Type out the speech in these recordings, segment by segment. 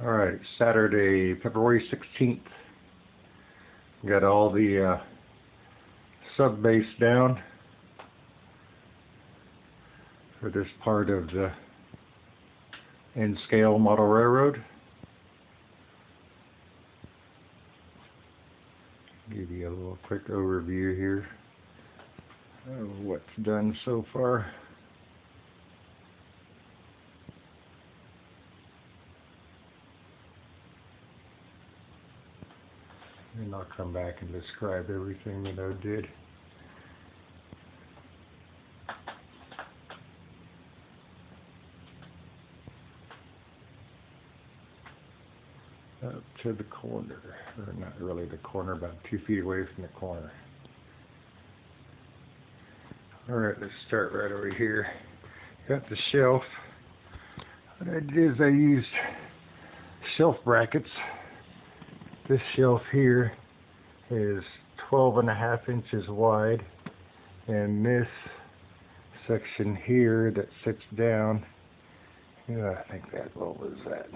Alright, Saturday, February 16th. Got all the sub base down for this part of the N-scale model railroad. Give you a little quick overview here of what's done so far. And I'll come back and describe everything that I did. Up to the corner, or not really the corner, about 2 feet away from the corner. Alright, let's start right over here. Got the shelf. What I did is I used shelf brackets. This shelf here is 12.5 inches wide, and this section here that sits down, I think that, what was that?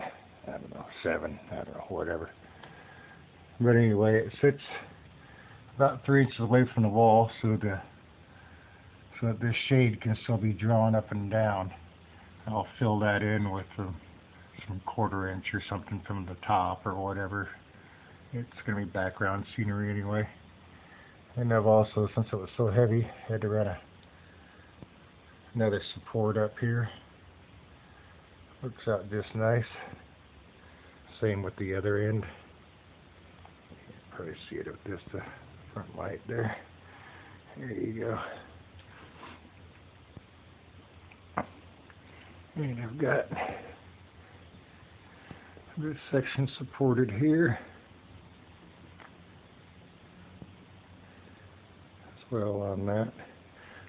I don't know, 7, I don't know, whatever. But anyway, it sits about 3 inches away from the wall, so that this shade can still be drawn up and down. I'll fill that in with some 1/4 inch or something from the top or whatever. It's going to be background scenery anyway. And I've also, since it was so heavy, had to run another support up here. Looks out just nice. Same with the other end. You can probably see it with just the front light there. There you go. And I've got this section supported here as well on that.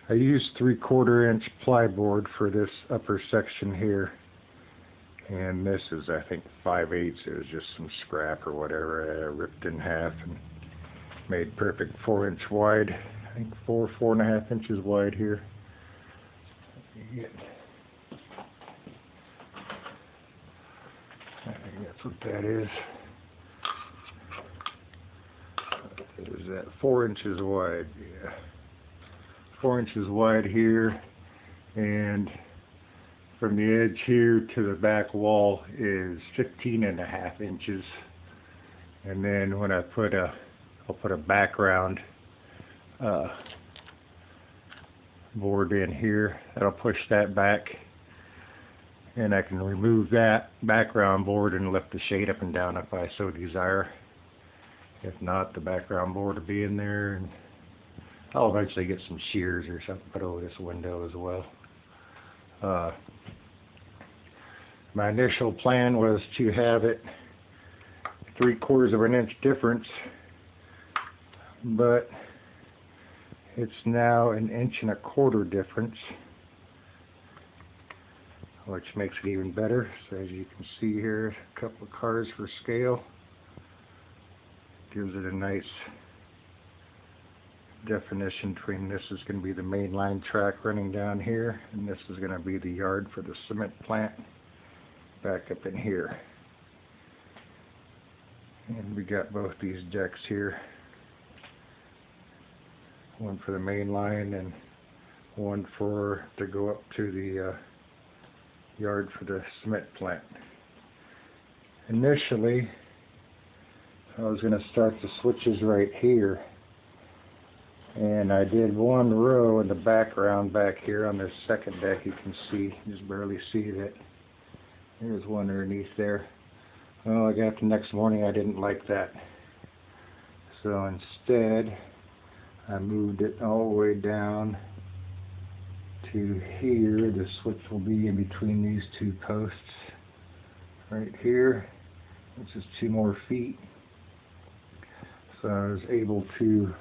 I used 3/4 inch plyboard for this upper section here. And this is, I think, 5/8. It was just some scrap or whatever. I ripped in half and made perfect 4 inch wide. I think 4.5 inches wide here. I think that's what that is. Is that 4 inches wide? Yeah. 4 inches wide here, and from the edge here to the back wall is 15.5 inches. And then when I'll put a background board in here, that'll push that back, and I can remove that background board and lift the shade up and down if I so desire. If not, the background board will be in there, and I'll eventually get some shears or something put over this window as well. My initial plan was to have it 3/4 inch difference, but it's now 1.25 inch difference, which makes it even better. So as you can see here, a couple of cars for scale. Gives it a nice definition between this is going to be the main line track running down here, and this is going to be the yard for the cement plant back up in here. And we got both these decks here, one for the main line and one to go up to the yard for the cement plant. Initially I was going to start the switches right here, and I did 1 row in the background back here on this second deck. You can see, just barely see that. There's one underneath there. Well, I got the next morning, I didn't like that. So instead, I moved it all the way down to here. The switch will be in between these 2 posts right here, which is 2 more feet. So I was able to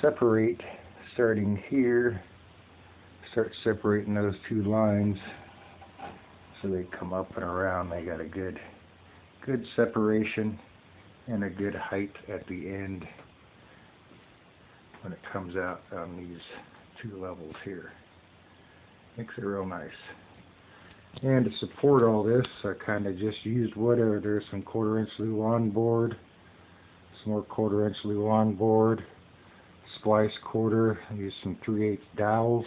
separate, starting here, start separating those 2 lines so they come up and around. They got a good separation and a good height at the end when it comes out on these 2 levels here. Makes it real nice. And to support all this, I kind of just used whatever. There's some 1/4-inch Luan board, some more 1/4-inch Luan board, splice quarter. I used some 3/8 dowels.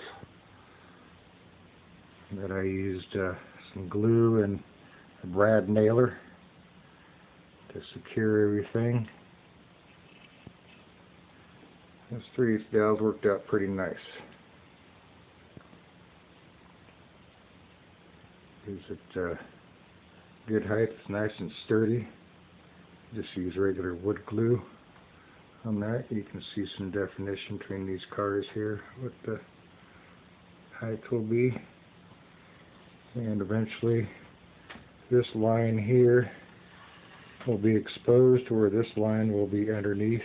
That I used some glue and a brad nailer to secure everything. Those 3/8 dowels worked out pretty nice. Gives it good height. It's nice and sturdy. Just use regular wood glue on that. You can see some definition between these cars here, what the height will be. And eventually this line here will be exposed, where this line will be underneath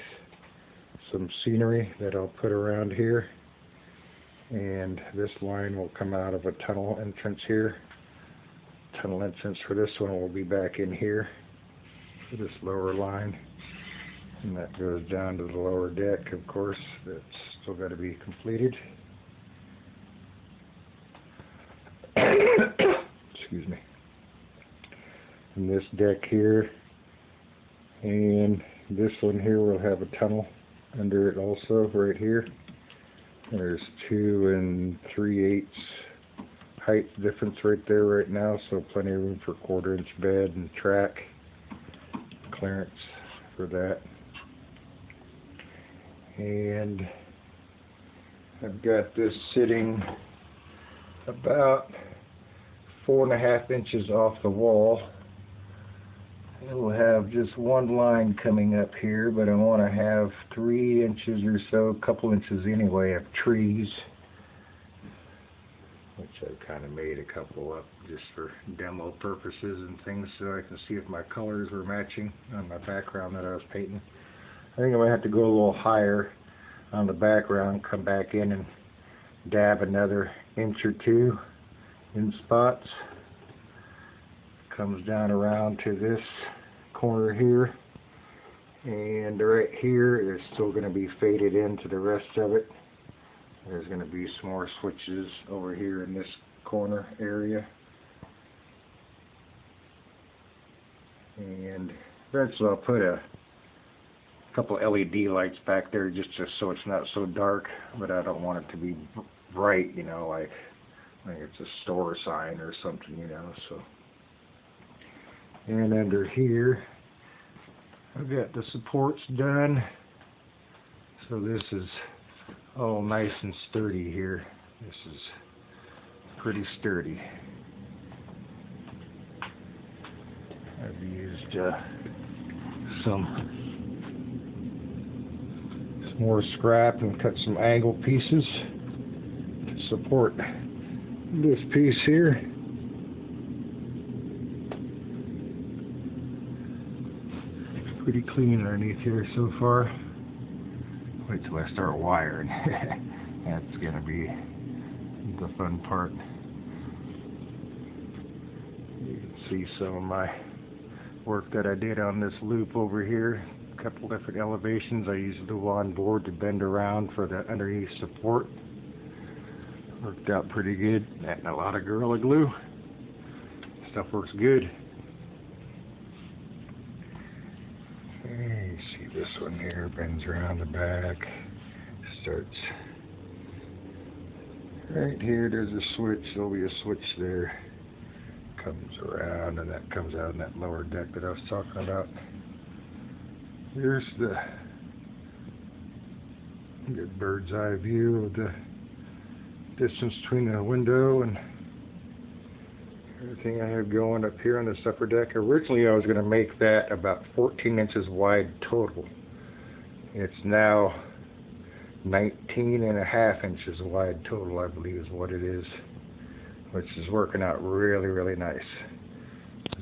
some scenery that I'll put around here, and this line will come out of a tunnel entrance here. Tunnel entrance for this one will be back in here for this lower line, and that goes down to the lower deck. Of course, that's still got to be completed. Excuse me. And this deck here and this one here will have a tunnel under it also, right here. There's 2 3/8 height difference right there right now, so plenty of room for 1/4-inch bed and track clearance for that. And I've got this sitting about 4.5 inches off the wall. It will have just one line coming up here, but I want to have 3 inches or so, a couple inches anyway, of trees, which I kind of made a couple up just for demo purposes and things, so I can see if my colors were matching on my background that I was painting. I think I might have to go a little higher on the background, come back in and dab another inch or two in spots. Comes down around to this corner here, and right here is still going to be faded into the rest of it. There's going to be some more switches over here in this corner area, and eventually I'll put a couple LED lights back there just so it's not so dark, but I don't want it to be bright, you know, like it's a store sign or something, you know. So, and under here I've got the supports done, so this is all nice and sturdy here. This is pretty sturdy. I've used some more scrap and cut some angle pieces to support this piece here. It's pretty clean underneath here so far. Wait till I start wiring. That's gonna be the fun part. You can see some of my work that I did on this loop over here. A couple different elevations. I used the Luan board to bend around for the underneath support. Worked out pretty good. And a lot of Gorilla Glue. Stuff works good. You see this one here bends around the back. Starts right here. There's a switch. There'll be a switch there. Comes around, and that comes out in that lower deck that I was talking about. Here's the good bird's eye view of the distance between the window and everything I have going up here on this upper deck. Originally I was going to make that about 14 inches wide total. It's now 19.5 inches wide total, I believe is what it is, which is working out really, really nice.